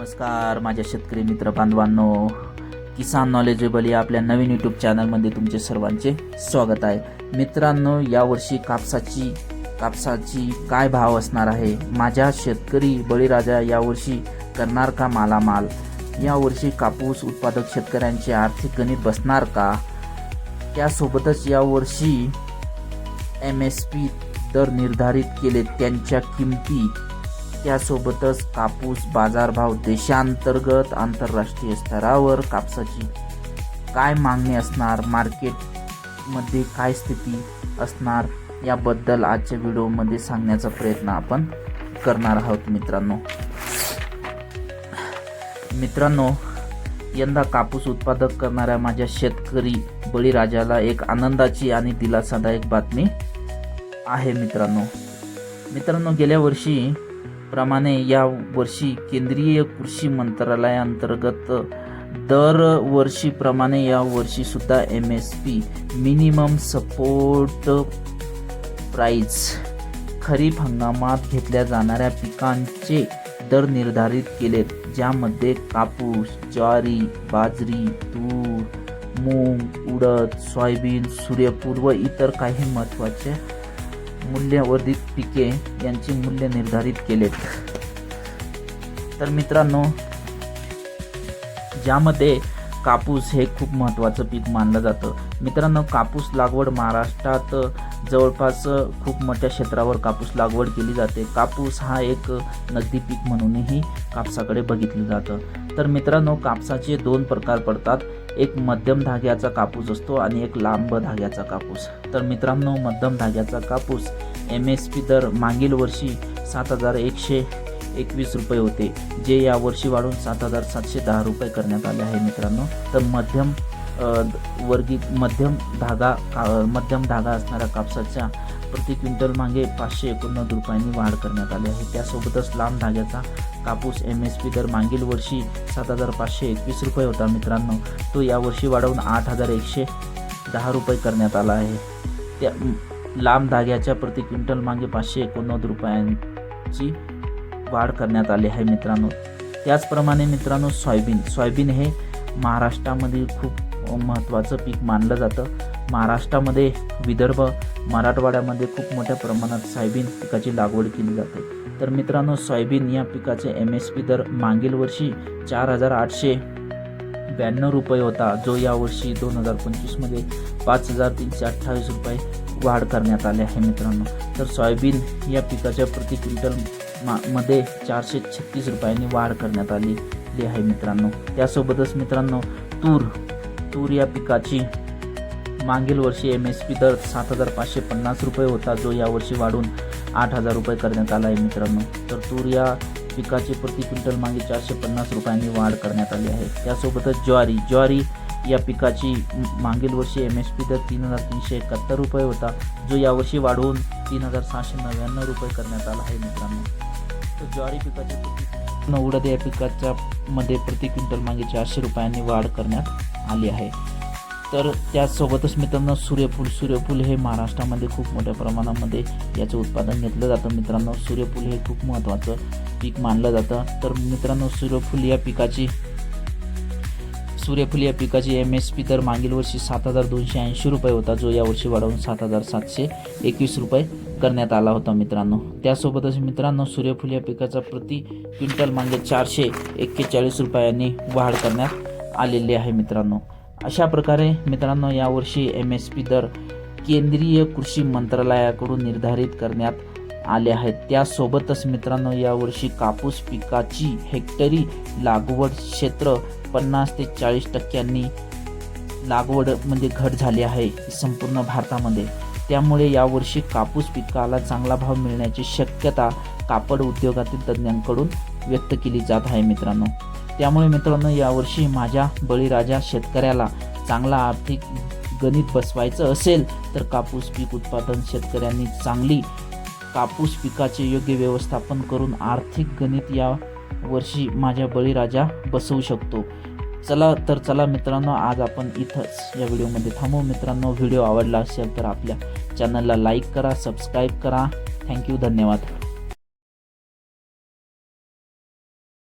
नमस्कार माझ्या शेतकरी मित्र बांधवांनो, किसान नॉलेजेबल या आपल्या नवीन यूट्यूब चॅनलमध्ये तुमचे सर्वांचे स्वागत आहे. मित्रांनो, यावर्षी कापसाची काय भाव असणार आहे? माझ्या शेतकरी बळीराजा यावर्षी करणार का मालामाल? यावर्षी कापूस उत्पादक शेतकऱ्यांचे आर्थिक गणित बसणार का? त्यासोबतच यावर्षी MSP दर निर्धारित केले, त्यांच्या किमती, त्यासोबतच कापूस बाजारभाव, देशांतर्गत आंतरराष्ट्रीय स्तरावर कापसाची काय मागणी असणार, मार्केटमध्ये काय स्थिती असणार, याबद्दल आजच्या व्हिडिओमध्ये सांगण्याचा प्रयत्न आपण करणार आहोत. मित्रांनो, यंदा कापूस उत्पादक करणाऱ्या माझ्या शेतकरी बळीराजाला एक आनंदाची आणि दिलासादायक बातमी आहे. मित्रांनो, गेल्या वर्षी प्रमाणे या वर्षी केंद्रीय कृषी मंत्रालयाअंतर्गत दरवर्षीप्रमाणे या वर्षी सुद्धा MSP मिनिमम सपोर्ट प्राइस खरीप हंगामात घेतल्या जाणाऱ्या पिकांचे दर निर्धारित केलेत, ज्यामध्ये कापूस, ज्वारी, बाजरी, तूर, मूग, उडद, सोयाबीन, सूर्यफूल व इतर काही महत्त्वाचे मूल्यवर्धित पिके यांची मूल्य निर्धारित केलेत. तर मित्रांनो, ज्यामध्ये कापूस हे खूप महत्त्वाचं पीक मानलं जातं. मित्रांनो, कापूस लागवड महाराष्ट्रात जवळपास खूप मोठ्या क्षेत्रावर कापूस लागवड केली जाते. कापूस हा एक नगदी पीक म्हणूनही कापसाकडे बघितलं जातं. तर मित्रांनो, कापसाचे दोन प्रकार पडतात. एक मध्यम धाग्याचा कापूस असतो आणि एक लांब धाग्याचा कापूस. तर मित्रांनो, मध्यम धाग्याचा कापूस MSP दर मागील वर्षी 7,121 रुपये होते, जे यावर्षी वाढून 7,710 रुपये करण्यात आले आहे. मित्रांनो, तर मध्यम धागा असणाऱ्या कापसाच्या प्रति क्विंटल मागे 589 रुपयांनी वाढ करण्यात आली आहे. त्यासोबतच लांब धाग्याचा कापूस MSP दर मागील वर्षी 7,521 रुपये होता. मित्रांनो, तो यावर्षी वाढवून 8,110 रुपये करण्यात आला आहे. त्या लांब धाग्याच्या प्रति क्विंटल मागे 589 रुपयांची वाढ करण्यात आली आहे. मित्रांनो, त्याचप्रमाणे मित्रांनो, सोयाबीन हे महाराष्ट्रामध्ये खूप महत्त्वाचं पीक मानलं जातं. महाराष्ट्रामध्ये विदर्भ, मराठवाड्यामध्ये खूप मोठ्या प्रमाणात सोयाबीन पिकाची लागवड केली जाते. तर मित्रांनो, सोयाबीन या पिकाचे MSP दर मागील वर्षी 4,892 रुपये होता, जो यावर्षी 2025मध्ये 5,328 रुपये वाढ करण्यात आले आहे. मित्रांनो, तर सोयाबीन या पिकाच्या प्रति क्विंटल मध्ये 436 रुपयांनी वाढ करण्यात आलेली आहे. मित्रांनो, त्यासोबतच मित्रांनो, तूर या पिकाची मागील वर्षी MSP दर 7,550 रुपये होता, जो यावर्षी वाढून 8,000 रुपये करण्यात आला आहे. मित्रांनो, तर तूर या पिकाची प्रति क्विंटल मागे 450 रुपयांनी वाढ करण्यात आली आहे. त्यासोबतच ज्वारी या पिकाची मागील वर्षी MSP दर 3,371 रुपये होता, जो यावर्षी वाढवून 3,699 रुपये करण्यात आला आहे. मित्रांनो, तर ज्वारी पिकाच्या उडद या पिकाच्या मध्ये प्रति क्विंटल मागे 400 रुपयांनी वाढ करण्यात आली आहे. तर त्यासोबतच मित्रांनो, सूर्यफूल हे महाराष्ट्रामध्ये खूप मोठ्या प्रमाणामध्ये याचं उत्पादन घेतलं जातं. मित्रांनो, सूर्यफूल हे खूप महत्त्वाचं पीक मानलं जातं. तर मित्रांनो, सूर्यफूल या पिकाची MSP दर मागील वर्षी 7,280 रुपये होता, जो यावर्षी वाढवून 7,721 रुपये करण्यात आला होता. मित्रांनो, त्यासोबतच मित्रांनो, सूर्यफूल या पिकाचा प्रति क्विंटल मागे 441 रुपयांनी वाढ करण्यात आलेली आहे. मित्रांनो, अशा प्रकारे मित्रांनो, यावर्षी MSP दर केंद्रीय कृषी मंत्रालयाकडून निर्धारित करण्यात आले आहेत. त्यासोबतच मित्रांनो, यावर्षी कापूस पिकाची हेक्टरी लागवड क्षेत्र 50 ते 40% लागवडमध्ये घट झाली आहे संपूर्ण भारतामध्ये. त्यामुळे यावर्षी कापूस पिकाला चांगला भाव मिळण्याची शक्यता कापड उद्योगातील तज्ज्ञांकडून व्यक्त केली जात आहे. मित्रांनो, त्यामुळे मित्रांनो, यावर्षी माझ्या बळीराजा शेतकऱ्याला चांगला आर्थिक गणित बसवायचं असेल तर कापूस पीक उत्पादन शेतकऱ्यांनी चांगली कापूस पिकाचे योग्य व्यवस्थापन करून आर्थिक गणित या वर्षी माझ्या बळीराजा बसवू शकतो. चला मित्रांनो, आज आपण इथंच या व्हिडिओमध्ये थांबू. मित्रांनो, व्हिडिओ आवडला असेल तर आपल्या चॅनलला लाईक करा, सबस्क्राईब करा. थँक्यू, धन्यवाद.